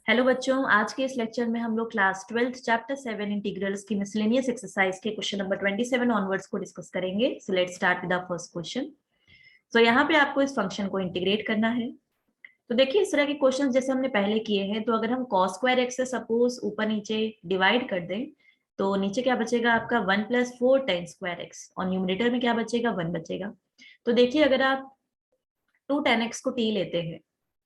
Hello बच्चों, आज के इस लेक्चर में हम लोग क्लास 12 चैप्टर 7 इंटीग्रल्स की मिसलेनियस एक्सरसाइज के क्वेश्चन नंबर 27 ऑनवर्ड्स को डिस्कस करेंगे। So let's start with the first question. तो यहाँ पे आपको इस फंक्शन को इंटीग्रेट करना है। तो देखिए, इस तरह के क्वेश्चन जैसे हमने पहले किए हैं, तो अगर हम कॉस स्क्वायर एक्स से सपोज ऊपर नीचे डिवाइड कर दें तो नीचे क्या बचेगा आपका 1 + 4 tan स्क्वायर एक्स, और न्यूमरेटर में क्या बचेगा 1 बचेगा। तो देखिए, अगर आप 2 tan x को t लेते हैं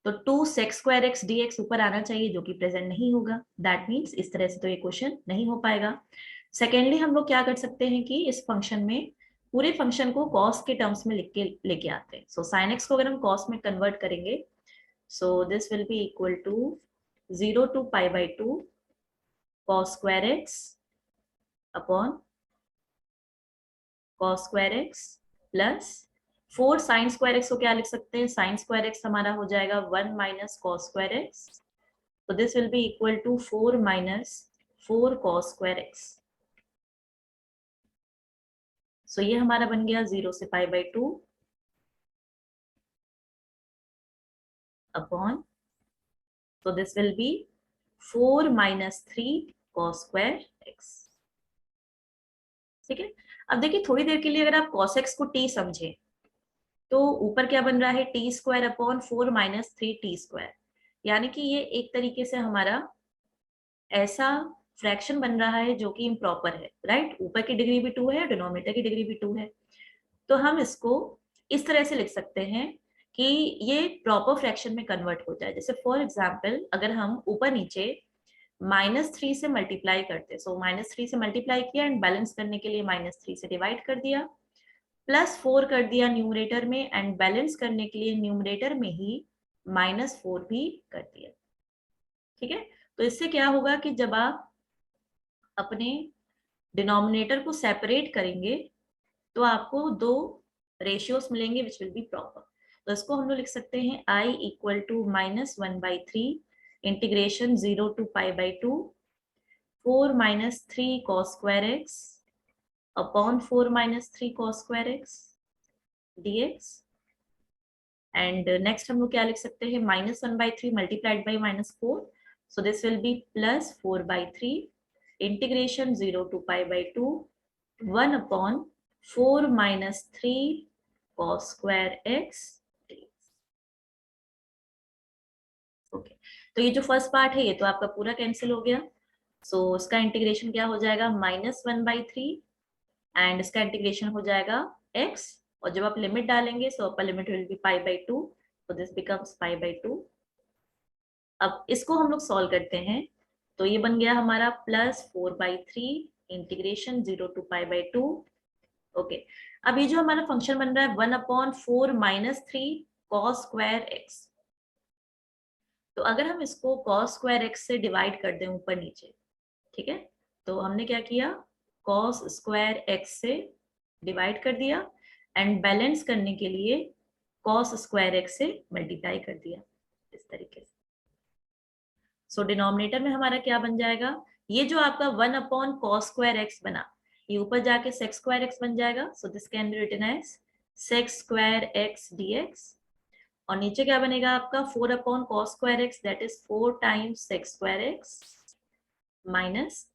तो 2 sec स्क्वायर एक्स dx ऊपर आना चाहिए, जो कि प्रेजेंट नहीं होगा। दैट मीन्स इस तरह से तो ये क्वेश्चन नहीं हो पाएगा। सेकेंडली, हम लोग क्या कर सकते हैं कि इस फंक्शन में पूरे फंक्शन को कॉस के टर्म्स में लिख के लेके आते हैं। सो साइन एक्स को अगर हम कॉस में कन्वर्ट करेंगे, so this will be equal to 0 to π/2 cos square x upon cos square x plus 4 sine square x को क्या लिख सकते हैं, साइन स्क्वायर एक्स हमारा हो जाएगा 1 - cos square x. So this will be equal to 4 - 4 cos square x. So ये हमारा बन गया 0 से π/2 upon, so this will be 4 - 3 cos square x. ठीक है। अब देखिए, थोड़ी देर के लिए अगर आप cos x को t समझे तो ऊपर क्या बन रहा है t² अपॉन 4 - 3 t², यानी कि ये एक तरीके से हमारा ऐसा फ्रैक्शन बन रहा है जो कि इम्प्रॉपर है, राइट। ऊपर की डिग्री भी 2 है, डिनोमिनेटर की डिग्री भी 2 है। तो हम इसको इस तरह से लिख सकते हैं कि ये प्रॉपर फ्रैक्शन में कन्वर्ट हो जाए। जैसे फॉर एग्जांपल, अगर हम ऊपर नीचे -3 से मल्टीप्लाई करते, सो -3 से मल्टीप्लाई किया एंड बैलेंस करने के लिए -3 से डिवाइड कर दिया, +4 कर दिया न्यूमरेटर में एंड बैलेंस करने के लिए न्यूमरेटर में ही -4 भी कर दिया। ठीक है। तो इससे क्या होगा कि जब आप अपने डिनोमिनेटर को सेपरेट करेंगे तो आपको दो रेशियोज मिलेंगे विच विल बी प्रॉपर। तो इसको हम लोग लिख सकते हैं I = -1/3 integration 0 to π/2 4 - 3 cos square x upon 4 - 3 cos square x dx। And next हम लोग क्या लिख सकते हैं, -1/3 multiplied by -4, so this will B +4/3 integration 0 to π/2 1 upon 4 - 3 cos square x dx। Okay, तो ये जो फर्स्ट पार्ट है ये तो आपका पूरा कैंसिल हो गया। सो इसका इंटीग्रेशन क्या हो जाएगा -1/3 एंड इसका इंटीग्रेशन हो जाएगा x, और जब आप लिमिट डालेंगे so upper limit will be π/2, so this becomes π/2। अब इसको हम लोग सॉल्व करते हैं तो ये बन गया हमारा +4/3 इंटीग्रेशन 0 to π/2। ओके, अब ये जो हमारा फंक्शन बन रहा है 1/4 - 3 cos square x, तो अगर हम इसको cos square x से डिवाइड कर दें ऊपर नीचे, ठीक है, तो हमने क्या किया, cos square x से डिवाइड कर दिया एंड बैलेंस करने के लिए cos square x से मल्टीप्लाई कर दिया इस तरीके से। सो डिनोमिनेटर में हमारा क्या बन जाएगा, ये जो आपका 1/cos square x बना, ये ऊपर जाके sec square x बन जाएगा। So this can be written as sec square x dx, और नीचे क्या बनेगा आपका 4/cos square x, that is 4 times sec square x -3।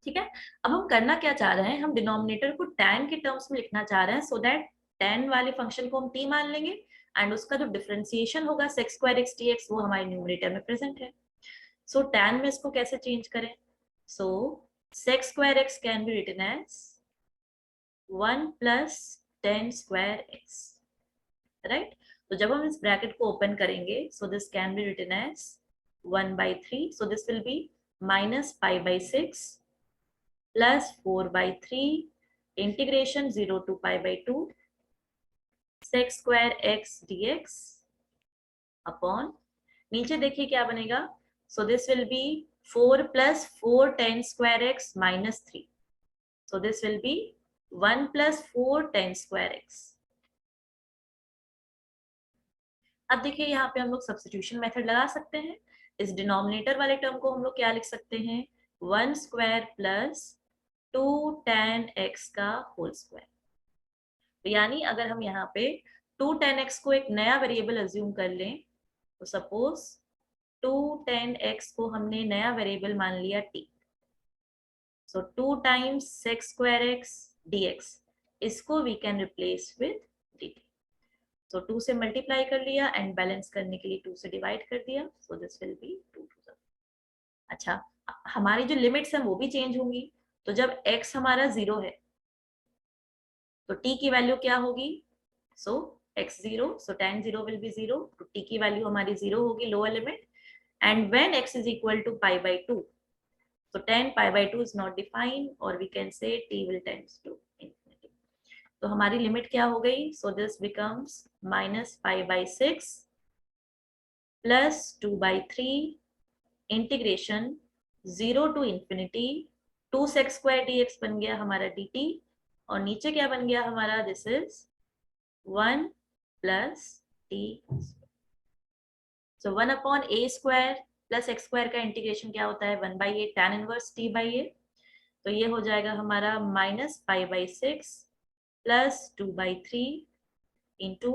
ठीक है। अब हम करना क्या चाह रहे हैं, हम डिनोमिनेटर को tan के टर्म्स में लिखना चाह रहे हैं, सो दैट tan वाले फंक्शन को हम t मान लेंगे एंड उसका जो डिफरेंशिएशन होगा sec square x dx वो हमारे न्यूमरेटर में प्रेजेंट है। सो tan में इसको कैसे चेंज करें, so sec square x can be written as 1 + tan square x, right. तो जब हम इस ब्रैकेट को ओपन करेंगे, so this can be written as 1/3, so this will be -π/6 +4/3 integration 0 to π/2 sec square x dx upon, नीचे देखिए क्या बनेगा, so this will be 4 + 4 tan square x -3, so this will be 1 + 4 tan square x। अब देखिए यहाँ पे हम लोग सब्स्टिट्यूशन मेथड लगा सकते हैं। इस डिनोमिनेटर वाले टर्म को हम लोग क्या लिख सकते हैं, 1² + 2 tan x का होल स्क्वायर। यानी अगर हम यहाँ पे 2 tan x को एक नया वेरिएबल अज्यूम कर लें, तो सपोज 2 tan x को हमने नया वेरिएबल मान लिया t, so 2 times sec square x dx, इसको we can replace with dt. So 2 से मल्टीप्लाई कर लिया एंड बैलेंस करने के लिए 2 से डिवाइड कर दिया, सो this will B 2 to the. अच्छा, हमारी जो लिमिट्स हैं वो भी चेंज होंगी. तो जब x हमारा 0 है तो t की वैल्यू क्या होगी? So x 0, so tan 0 will be 0, तो t की वैल्यू हमारी 0 होगी, lower limit. And when x is equal to pi by 2, so tan pi by 2 is not defined, or we can say t will tends to infinity. तो हमारी limit क्या हो गई? So this becomes minus pi by 6 plus 2 by 3 integration 0 to infinity 2 sec square dx बन गया हमारा dt, और नीचे क्या बन गया हमारा? This is 1 plus t. So 1 upon a square plus x square का इंटीग्रेशन क्या होता है? 1 by a tan inverse t by a. तो ये हो जाएगा हमारा minus pi by 6 plus 2 by 3 into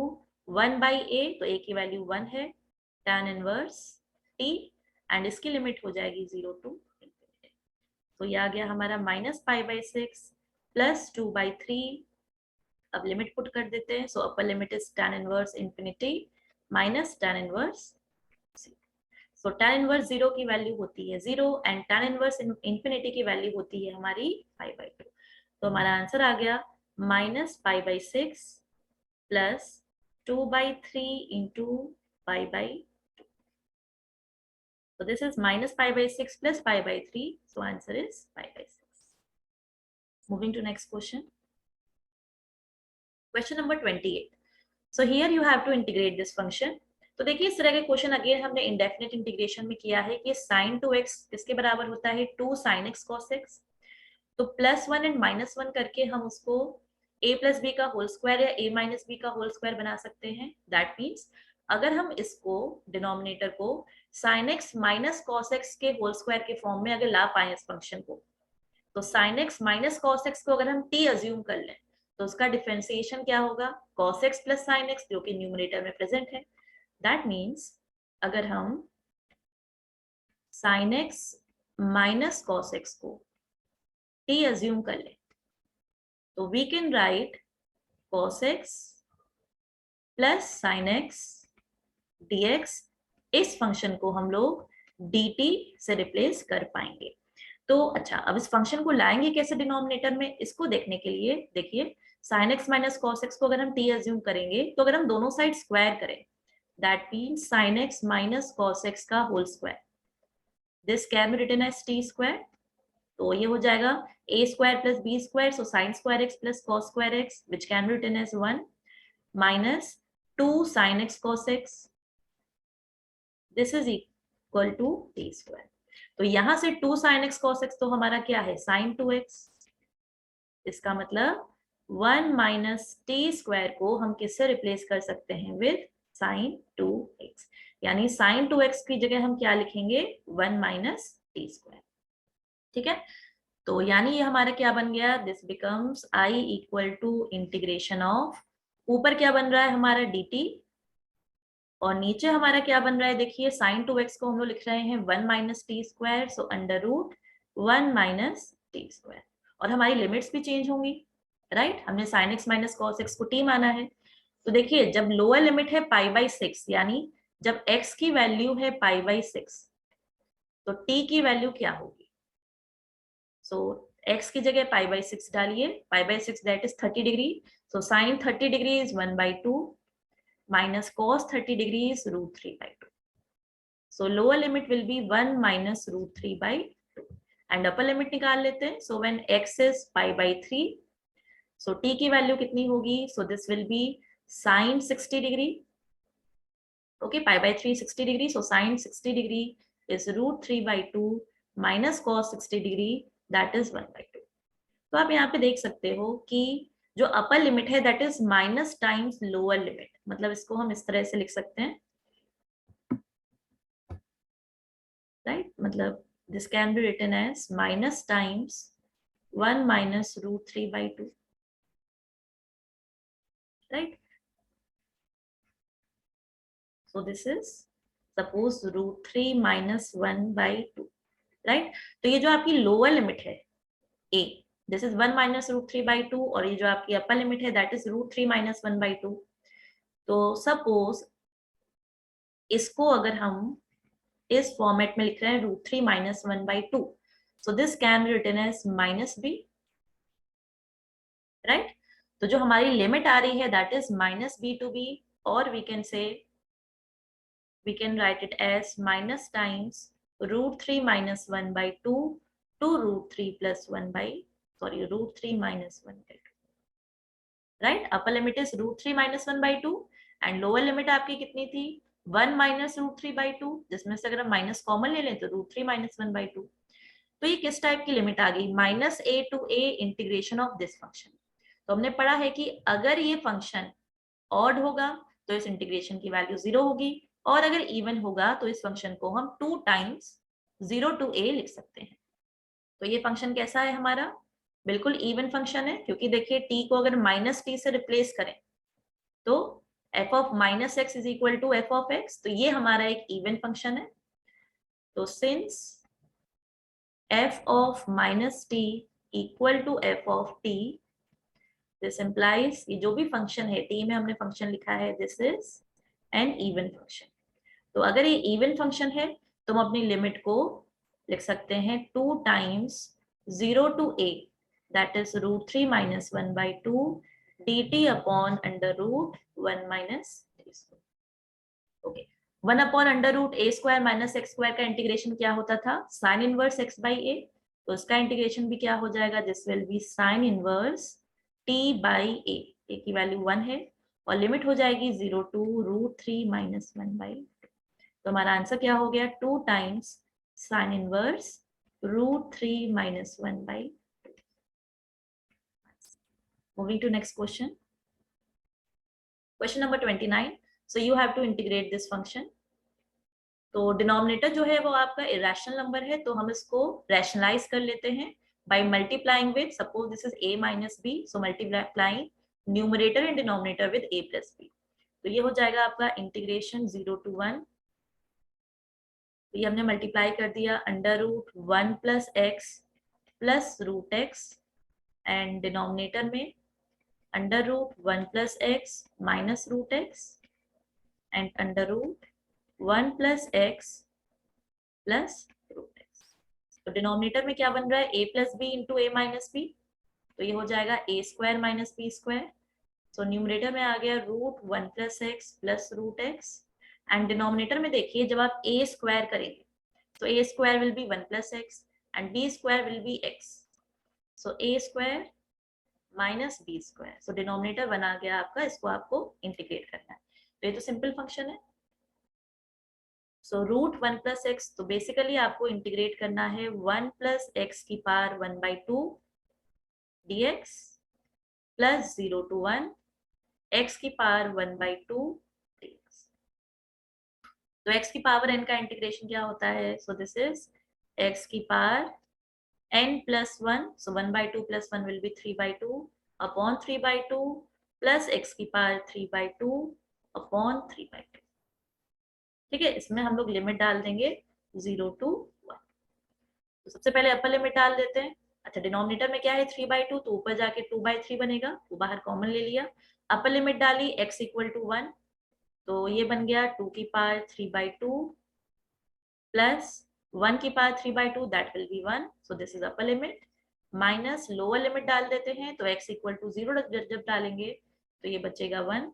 1 by a, तो ए की वैल्यू 1 है, tan इनवर्स t, एंड इसकी लिमिट हो जाएगी 0 to infinity. तो ये आ गया हमारा minus pi by 6 plus 2 by 3. अब लिमिट पुट कर देते हैं. So upper limit is tan inverse infinity minus tan inverse. So tan inverse 0 की वैल्यू होती है 0 एंड tan इनवर्स इंफिनिटी की वैल्यू होती है हमारी पाई बाई 2. तो हमारा आंसर आ गया minus pi by 6 plus 2 by 3 into pi by 2. So this is minus pi by 6 plus pi by 3. So answer is pi by 6. Moving to next question. Question number 28. So here you have to integrate this function. तो देखिए इस तरह के question again हमने indefinite integration में किया है कि sin 2x किसके बराबर होता है? 2 sin x cos x. तो +1 एंड -1 करके हम उसको a प्लस बी का होल स्क्वायर या a माइनस बी का होल स्क्वायर बना सकते हैं. दैट मीन्स अगर हम इसको डिनोमिनेटर को sin x minus cos x के होल स्क्वायर के फॉर्म में अगर ला पाए इस फंक्शन को, तो sin x minus cos x को अगर हम t अज्यूम कर लें तो उसका डिफरेंशिएशन क्या होगा? cos x plus sin x, जो कि न्यूमरेटर में प्रेजेंट है. दैट मीन्स अगर हम sin x minus cos x को t अज्यूम कर लें तो we can write cos x plus sin x dx. इस फंक्शन को हम लोग dt से रिप्लेस कर पाएंगे. तो अच्छा, अब इस फंक्शन को लाएंगे कैसे डिनोमिनेटर में, इसको देखने के लिए देखिए sin x minus cos x को अगर हम t अज्यूम करेंगे तो अगर हम दोनों साइड स्क्वायर करें, that means sin x minus cos x का whole square, this can be written as t square. तो ये हो जाएगा a square plus b square, so sin square x plus cos square x which can be written as 1 minus 2 sin x cos x, this is equal to t square. तो यहां से 2 sin x cos x तो हमारा क्या है? sin 2x. इसका मतलब 1 minus t square को हम किससे रिप्लेस कर सकते हैं? With sin 2x. यानी sin 2x की जगह हम क्या लिखेंगे? 1 माइनस t स्क्वायर. ठीक है, तो यानी ये हमारा क्या बन गया? This becomes i equal to integration of, ऊपर क्या बन रहा है हमारा dt, और नीचे हमारा क्या बन रहा है? देखिए sin 2x को हम लोग लिख रहे हैं 1 minus t square, so under root 1 minus t square. और हमारी लिमिट्स भी चेंज होंगी, राइट? हमने sin x minus cos x को t माना है. तो देखिए जब लोअर लिमिट है पाई बाई 6, यानी जब x की वैल्यू है पाई बाई 6, तो t की वैल्यू क्या होगी? सो x की जगह पाई बाई 6 डालिए, पाई by 6 that is 30 degree, so sin 30 degree is 1 by 2 minus cos 30 degree is root 3 by 2. So lower limit will be 1 minus root 3 by 2. And upper limit निकाल लेते हैं. So when x is pi by 3, so t की value कितनी होगी? So this will be sin 60 degree. Okay, pi by 3 60 degree. So sin 60 degree is root 3 by 2 minus cos 60 degree, that is 1 by 2. तो आप यहाँ पे देख सकते हो कि जो अपर लिमिट है that is minus times lower limit. मतलब इसको हम इस तरह से लिख सकते हैं, राइट? मतलब this can be written as minus times 1 minus root 3 by 2, right? So this is suppose √3 - 1/2, right. तो ये जो आपकी लोअर लिमिट है a, दिस इज 1 - √3/2, और ये जो आपकी अपर लिमिट है दैट इज √3 - 1/2। तो सपोज इसको अगर हम इस फॉर्मेट में लिख रहे हैं √3 - 1/2, so this can be written as -b, right. तो जो हमारी लिमिट आ रही है that is -b to b, और we can say we can write it as minus times √3 - 1/2 to √3 plus 1/, -1/2, right? Upper limit is √3 - 1/2 and lower limit आपकी कितनी थी 1 - √3/2, जिसमें से अगर हम माइनस कॉमन ले लें तो √3 - 1/2। तो ये किस टाइप की लिमिट आ गई, -a to a integration of this function. तो हमने पढ़ा है कि अगर ये फंक्शन ऑड होगा तो इस इंटीग्रेशन की वैल्यू 0 होगी, और अगर इवन होगा तो इस फंक्शन को हम 2 टाइम्स 0 to a लिख सकते हैं। तो ये फंक्शन कैसा है हमारा, बिल्कुल इवन फंक्शन है, क्योंकि देखिए t को अगर -t से रिप्लेस करें तो f of -x is equal to f of x, तो ये हमारा एक इवन फंक्शन है। तो since f of -t equal to f of t, this implies ये जो भी फंक्शन है t में हमने फंक्शन लिखा है this is an even function. तो अगर ये इवन फंक्शन है तो हम अपनी लिमिट को लिख सकते हैं 2 times 0 to a, that is √3 - 1/2 dt upon √1 - t²। Okay, 1 upon √a² - x² का इंटीग्रेशन क्या होता था, साइन इनवर्स x/a, तो इसका इंटीग्रेशन भी क्या हो जाएगा, this will B sine inverse t/a, a की वैल्यू 1 है और लिमिट हो जाएगी 0 to √3 - 1/2। तो हमारा आंसर क्या हो गया, 2 times sine inverse √3 - 1/2। Moving to next question, question number 29। So you have to integrate this function. तो डिनोमिनेटर जो है वो आपका इरेशनल नंबर है, तो हम इसको रैशनलाइज कर लेते हैं by multiplying with, suppose this is a - b, so multiplying numerator and denominator with a + b। तो ये हो जाएगा आपका इंटीग्रेशन 0 to 1, तो ये हमने मल्टीप्लाई कर दिया √1 + x plus √x, and denominator में √1 + x minus √x and √1 + x plus √x। तो डिनोमिनेटर में क्या बन रहा है, a + b into a - b, तो ये हो जाएगा a² - b²। सो न्यूमरेटर में आ गया √1 + x plus √x, and denominator में देखिए जब आप a² करेंगे तो a² will be 1 + x and b² will be x, so a² - b², so denominator बना गया आपका, इसको आपको इंटीग्रेट करना है। तो ये तो सिंपल फंक्शन है। सो √1 + x, तो बेसिकली आपको इंटीग्रेट करना है 1 + x⁴ 1/2 dx plus 0 to 1 x⁴ 1/2 dx। तो x की पावर n का इंटीग्रेशन क्या होता है, सो this is x⁴ n + 1, so 1/2 + 1 will be 3/2 upon 3/2 plus x⁴ 3/2 upon 3/2। ठीक है, इसमें हम लोग लिमिट डाल देंगे 0 to 1। तो सबसे पहले अपर लिमिट डाल देते हैं। अच्छा, डिनोमिनेटर में क्या है 3/2, तो ऊपर जाके 2/3 बनेगा, वो बाहर कॉमन ले लिया। अपर लिमिट डाली x = 1, तो ये बन गया 2⁵ 3/2 plus 1⁵ 3/2, that will be 1, so this is upper limit, minus lower limit डाल देते हैं, तो x = 0 जब डालेंगे तो ये बचेगा 1,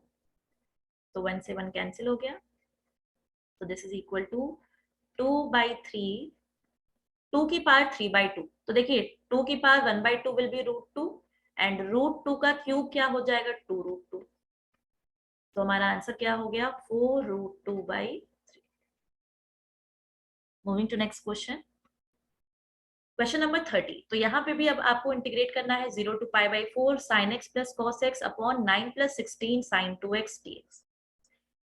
तो 1 से 1 कैंसिल हो गया, तो दिस इज इक्वल टू 2/3, 2⁵ 3/2, तो देखिए 2⁵ 1/2 विल बी √2 एंड √2 का क्यूब क्या हो जाएगा 2√2, तो हमारा आंसर क्या हो गया 4√2/3। Moving to next question, question number 30। तो यहाँ पे भी अब आपको इंटीग्रेट करना है 0 to π/4 sin x plus cos x upon 9 + 16 sin 2x dx।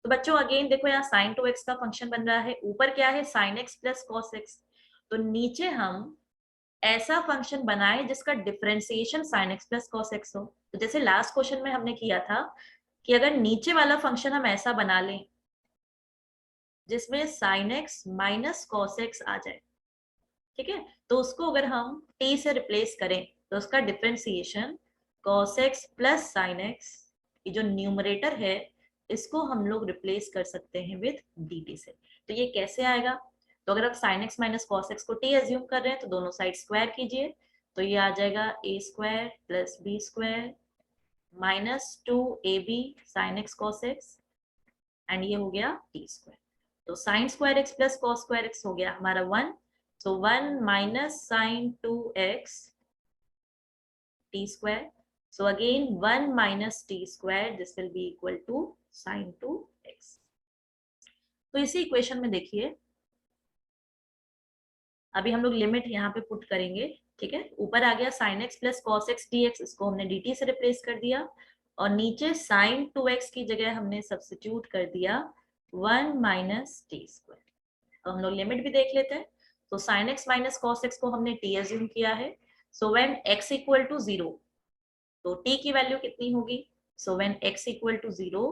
तो बच्चों अगेन देखो यहाँ sin 2x का फंक्शन बन रहा है, ऊपर क्या है sin x plus cos x, तो नीचे हम ऐसा फंक्शन बनाए जिसका differentiation sin x plus cos x हो। तो जैसे लास्ट क्वेश्चन में हमने किया था कि अगर नीचे वाला फंक्शन हम ऐसा बना लें जिसमें sin x minus cos x आ जाए, ठीक है। तो उसको अगर हम t से रिप्लेस करें तो उसका differentiation cos x plus sin x, ये जो न्यूमरेटर है इसको हम लोग रिप्लेस कर सकते हैं विद dt से। तो ये कैसे आएगा, तो अगर आप sin x minus cos x को t एज्यूम कर रहे हैं तो दोनों साइड स्क्वायर कीजिए, तो ये आ जाएगा a square plus b square minus 2ab sin x cos x, and ये हो गया t स्क्वायर। तो sin square x plus cos square x हो गया हमारा 1, so 1 minus sin 2x t square, so again 1 minus t square, this will be equal to sin 2x। तो इसी equation में देखिए अभी हम लोग लिमिट यहाँ पे पुट करेंगे, ठीक है। ऊपर आ गया sin x plus cos x dx, इसको हमने dt से रिप्लेस कर दिया, और नीचे sin 2x की जगह हमने सब्स्टिट्यूट कर दिया 1 minus t square। अब हम लोग लिमिट भी देख लेते हैं, तो sin x minus cos x को हमने t एज्यूम किया है, so when x equal to 0 तो t की वैल्यू कितनी होगी, so when x equal to 0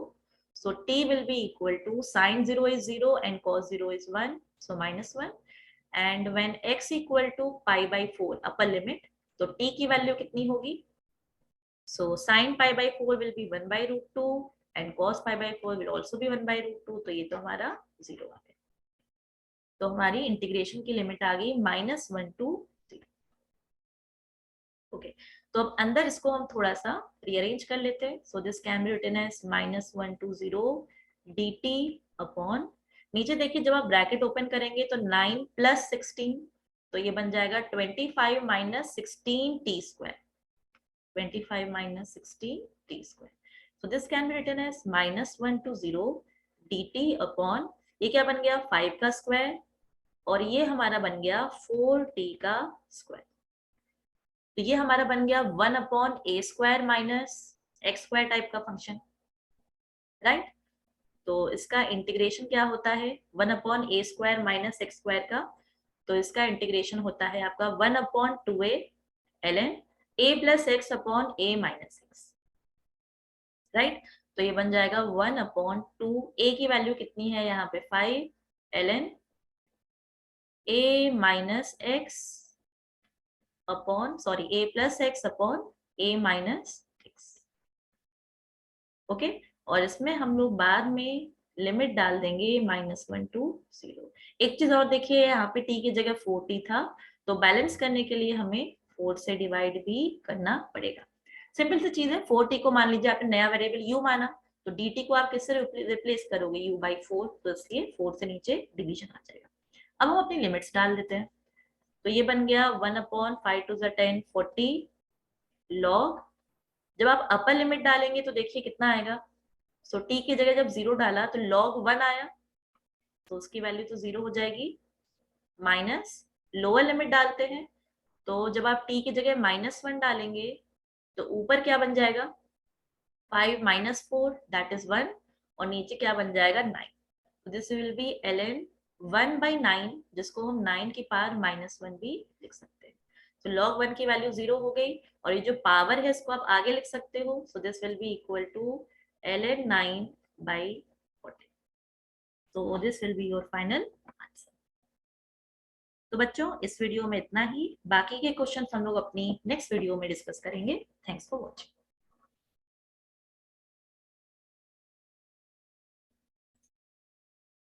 so t will be equal to sin 0 is 0 and cos 0 is 1, so minus 1, and when x equal to pi by 4 upper limit तो t की value कितनी होगी, so sin pi by 4 will be 1 by root 2 and cos pi by 4 will also be 1 by root 2, तो ये तो हमारा 0 आ गया। तो हमारी इंटीग्रेशन की लिमिट आ गई -1 to 0। ओके, तो अब अंदर इसको हम थोड़ा सा रीअरेंज कर लेते हैं, so this can be written as -1 to 0 dt upon, नीचे देखिए जब आप ब्रैकेट ओपन करेंगे तो 9 प्लस 16, तो ये बन जाएगा 25 minus 16 t square, 25 minus 16 t square, so this can be written as -1 to 0 dt upon, ये क्या बन गया 5 का स्क्वायर, और ये हमारा बन गया 4t का स्क्वायर। तो ये हमारा बन गया 1 upon a square minus x square type का फंक्शन, राइट। तो इसका इंटीग्रेशन क्या होता है 1 upon a square minus x square का, तो इसका इंटीग्रेशन होता है आपका 1 upon 2a ln a plus x upon a minus x, right. तो ये बन जाएगा 1 अपॉन 2, a की वैल्यू कितनी है यहाँ पे 5 ln a minus x upon sorry a plus x upon a minus x, okay. और इसमें हम लोग बाद में लिमिट डाल देंगे -1 to 0। एक चीज और देखिए, यहाँ पे t की जगह 4t था, तो बैलेंस करने के लिए हमें 4 से डिवाइड भी करना पड़ेगा। सिंपल सी चीज है, 4t को मान लीजिए आपने नया वेरिएबल u माना, तो dt को आप किससे रिप्लेस करोगे u by 4, तो इसलिए 4 से नीचे डिवीजन आ जाएगा। अब हम अपनी लिमिट्स डाल देते हैं, तो ये बन गया 1 अपॉन 5 to the 10 40 लॉग, जब आप अपर लिमिट डालेंगे तो देखिए कितना आएगा, सो t की जगह जब 0 डाला तो log 1 आया, तो उसकी वैल्यू तो 0 हो जाएगी, माइनस लोअर लिमिट डालते हैं, तो जब आप t की जगह -1 डालेंगे तो ऊपर क्या बन जाएगा 5 माइनस 4 दैट इज 1, और नीचे क्या बन जाएगा 9, तो this will B ln 1 by 9, जिसको हम 9 की पावर -1 भी लिख सकते हैं। तो log 1 की वैल्यू 0 हो गई, और ये जो पावर है इसको आप आगे लिख सकते हो, so this will be equal to ln 9 by 40, तो this will be your final answer. तो बच्चों इस वीडियो में इतना ही, बाकी के क्वेश्चन हम लोग अपनी नेक्स्ट वीडियो में डिस्कस करेंगे। Thanks for watching.